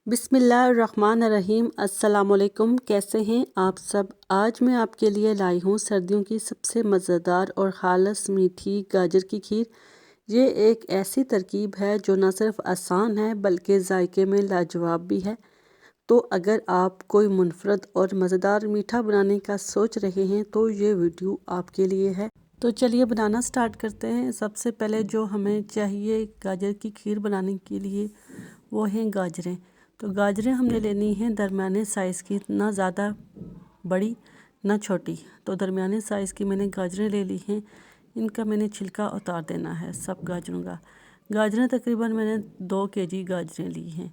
बिस्मिल्लाहिर्रहमानिर्रहीम। अस्सलामुअलैकुम। कैसे हैं आप सब। आज मैं आपके लिए लाई हूँ सर्दियों की सबसे मज़ेदार और ख़ालस मीठी गाजर की खीर। ये एक ऐसी तरकीब है जो न सिर्फ आसान है बल्कि जायके में लाजवाब भी है। तो अगर आप कोई मुनफरद और मज़ेदार मीठा बनाने का सोच रहे हैं तो ये वीडियो आपके लिए है। तो चलिए बनाना स्टार्ट करते हैं। सबसे पहले जो हमें चाहिए गाजर की खीर बनाने के लिए वो हैं गाजरें। तो गाजरें हमने लेनी हैं दरमियाने साइज़ की, ना ज़्यादा बड़ी ना छोटी। तो दरमियाने साइज़ की मैंने गाजरें ले ली हैं। इनका मैंने छिलका उतार देना है सब गाजरों का। गाजरें तकरीबन मैंने 2 केजी गाजरें ली हैं।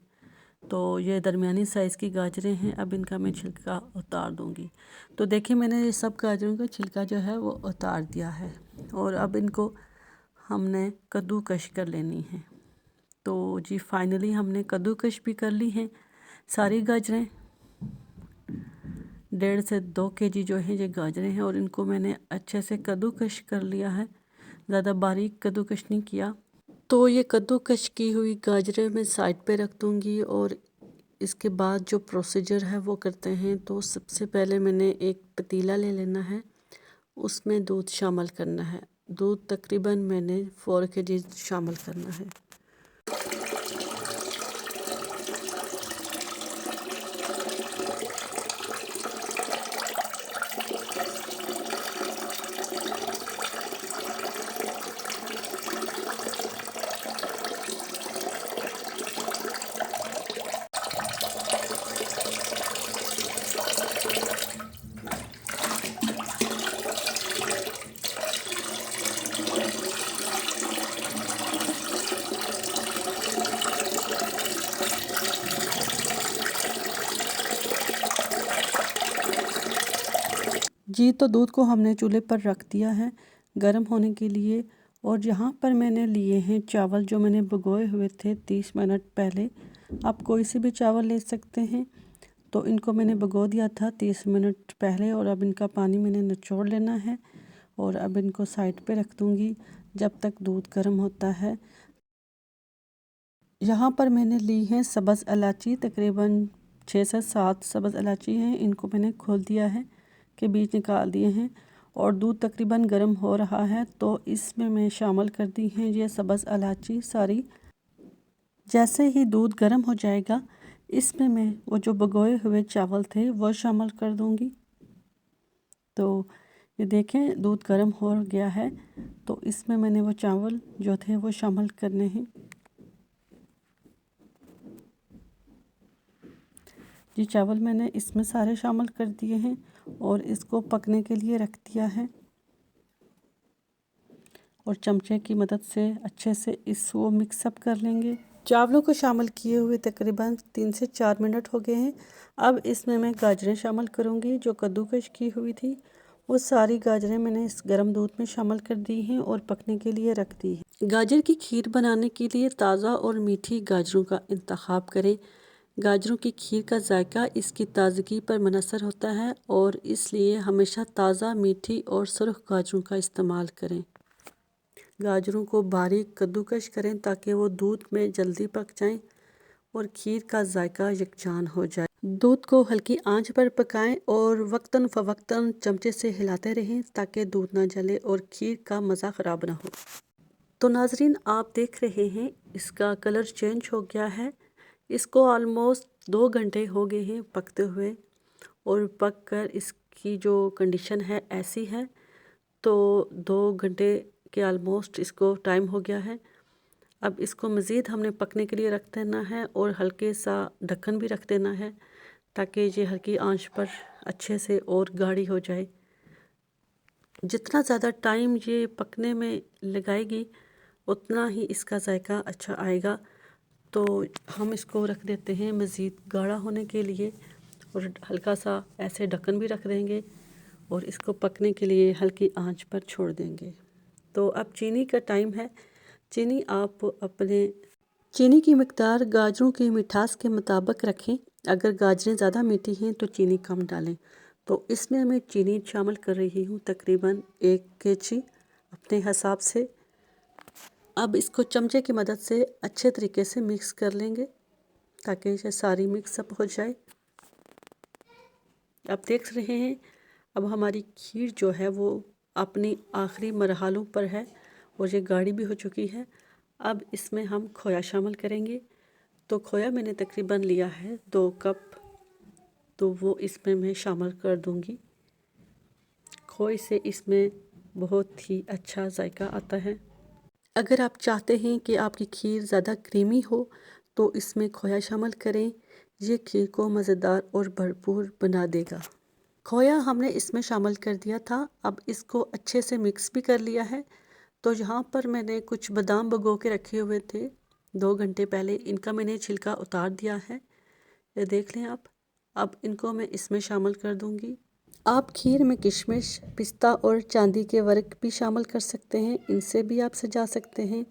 तो ये दरमियानी साइज़ की गाजरें हैं। अब इनका मैं छिलका उतार दूंगी। तो देखिए मैंने ये सब गाजरों का छिलका जो है वो उतार दिया है और अब इनको हमने कद्दूकश कर लेनी है। तो जी फाइनली हमने कद्दूकश भी कर ली हैं सारी गाजरें। 1.5 से 2 केजी जो है ये गाजरें हैं और इनको मैंने अच्छे से कद्दूकश कर लिया है। ज़्यादा बारीक कद्दूकश नहीं किया। तो ये कद्दूकश की हुई गाजरें मैं साइड पे रख दूँगी और इसके बाद जो प्रोसीजर है वो करते हैं। तो सबसे पहले मैंने एक पतीला ले लेना है, उसमें दूध शामिल करना है। दूध तकरीबन मैंने 4 केजी शामिल करना है। जी तो दूध को हमने चूल्हे पर रख दिया है गर्म होने के लिए। और यहाँ पर मैंने लिए हैं चावल जो मैंने भिगोए हुए थे 30 मिनट पहले। आप कोई से भी चावल ले सकते हैं। तो इनको मैंने भिगो दिया था 30 मिनट पहले और अब इनका पानी मैंने निचोड़ लेना है और अब इनको साइड पे रख दूँगी जब तक दूध गर्म होता है। यहाँ पर मैंने ली है सब्ज़ इलायची, तकरीबन 6 से 7 सब्ज़ इलायची हैं। इनको मैंने खोल दिया है के बीज निकाल दिए हैं और दूध तकरीबन गर्म हो रहा है तो इसमें मैं शामिल कर दी हैं ये सब्ज़ इलायची सारी। जैसे ही दूध गर्म हो जाएगा इसमें मैं वो जो भिगोए हुए चावल थे वो शामिल कर दूंगी। तो ये देखें दूध गर्म हो गया है तो इसमें मैंने वो चावल जो थे वो शामिल करने हैं। ये चावल मैंने इसमें सारे शामिल कर दिए हैं और इसको पकने के लिए रख दिया है और चमचे की मदद से अच्छे से इसको मिक्सअप कर लेंगे। चावलों को शामिल किए हुए तकरीबन 3 से 4 मिनट हो गए हैं। अब इसमें मैं गाजरें शामिल करूंगी जो कद्दूकश की हुई थी। वो सारी गाजरें मैंने इस गर्म दूध में शामिल कर दी हैं और पकने के लिए रख दी है। गाजर की खीर बनाने के लिए ताज़ा और मीठी गाजरों का इंतखाब करें। गाजरों की खीर का जायका इसकी ताज़गी पर मुनहसर होता है और इसलिए हमेशा ताज़ा, मीठी और सुर्ख गाजरों का इस्तेमाल करें। गाजरों को बारीक कद्दूकश करें ताकि वो दूध में जल्दी पक जाएं और खीर का जायका यकजान हो जाए। दूध को हल्की आंच पर पकाएं और वक्तन फ़वक्तन चमचे से हिलाते रहें ताकि दूध ना जले और खीर का मज़ा ख़राब ना हो। तो नाजरीन आप देख रहे हैं इसका कलर चेंज हो गया है। इसको ऑलमोस्ट 2 घंटे हो गए हैं पकते हुए और पक कर इसकी जो कंडीशन है ऐसी है। तो 2 घंटे के ऑलमोस्ट इसको टाइम हो गया है। अब इसको मज़ीद हमने पकने के लिए रख देना है और हल्के सा ढक्कन भी रख देना है ताकि ये हल्की आंच पर अच्छे से और गाढ़ी हो जाए। जितना ज़्यादा टाइम ये पकने में लगाएगी उतना ही इसका जायका अच्छा आएगा। तो हम इसको रख देते हैं मज़ीद गाढ़ा होने के लिए और हल्का सा ऐसे ढक्कन भी रख देंगे और इसको पकने के लिए हल्की आंच पर छोड़ देंगे। तो अब चीनी का टाइम है। चीनी आप अपने चीनी की मिकदार गाजरों की मिठास के मुताबिक रखें। अगर गाजरें ज़्यादा मीठी हैं तो चीनी कम डालें। तो इसमें मैं चीनी शामिल कर रही हूँ तकरीबन 1 केजी अपने हिसाब से। अब इसको चमचे की मदद से अच्छे तरीके से मिक्स कर लेंगे। ताकि इसे सारी मिक्सअप हो जाए। आप देख रहे हैं अब हमारी खीर जो है वो अपनी आखिरी मरहलों पर है और ये गाढ़ी भी हो चुकी है। अब इसमें हम खोया शामिल करेंगे। तो खोया मैंने तकरीबन लिया है 2 कप, तो वो इसमें मैं शामिल कर दूंगी। खोए से इसमें बहुत ही अच्छा जायका आता है। अगर आप चाहते हैं कि आपकी खीर ज़्यादा क्रीमी हो तो इसमें खोया शामिल करें। ये खीर को मज़ेदार और भरपूर बना देगा। खोया हमने इसमें शामिल कर दिया था। अब इसको अच्छे से मिक्स भी कर लिया है। तो यहाँ पर मैंने कुछ बादाम भिगो के रखे हुए थे 2 घंटे पहले, इनका मैंने छिलका उतार दिया है। ये देख लें आप। अब इनको मैं इसमें शामिल कर दूंगी। आप खीर में किशमिश, पिस्ता और चांदी के वर्क भी शामिल कर सकते हैं, इनसे भी आप सजा सकते हैं।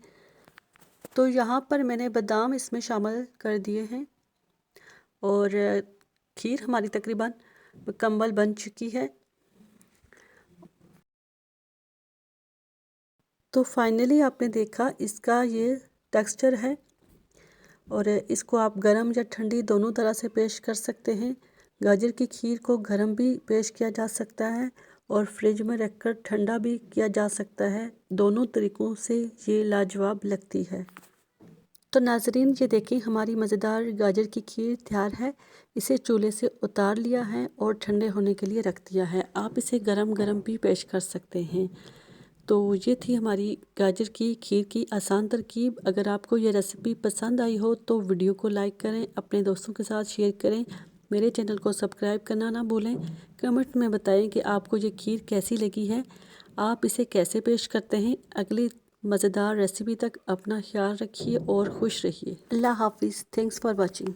तो यहाँ पर मैंने बादाम इसमें शामिल कर दिए हैं और खीर हमारी तकरीबन मुकम्मल बन चुकी है। तो फाइनली आपने देखा इसका ये टेक्सचर है और इसको आप गरम या ठंडी दोनों तरह से पेश कर सकते हैं। गाजर की खीर को गरम भी पेश किया जा सकता है और फ्रिज में रखकर ठंडा भी किया जा सकता है। दोनों तरीक़ों से ये लाजवाब लगती है। तो नाज़रीन ये देखें हमारी मज़ेदार गाजर की खीर तैयार है। इसे चूल्हे से उतार लिया है और ठंडे होने के लिए रख दिया है। आप इसे गरम गरम भी पेश कर सकते हैं। तो ये थी हमारी गाजर की खीर की आसान तरकीब। अगर आपको ये रेसिपी पसंद आई हो तो वीडियो को लाइक करें, अपने दोस्तों के साथ शेयर करें, मेरे चैनल को सब्सक्राइब करना ना भूलें। कमेंट में बताएं कि आपको ये खीर कैसी लगी है, आप इसे कैसे पेश करते हैं। अगली मज़ेदार रेसिपी तक अपना ख्याल रखिए और खुश रहिए। अल्लाह हाफिज़। Thanks for watching.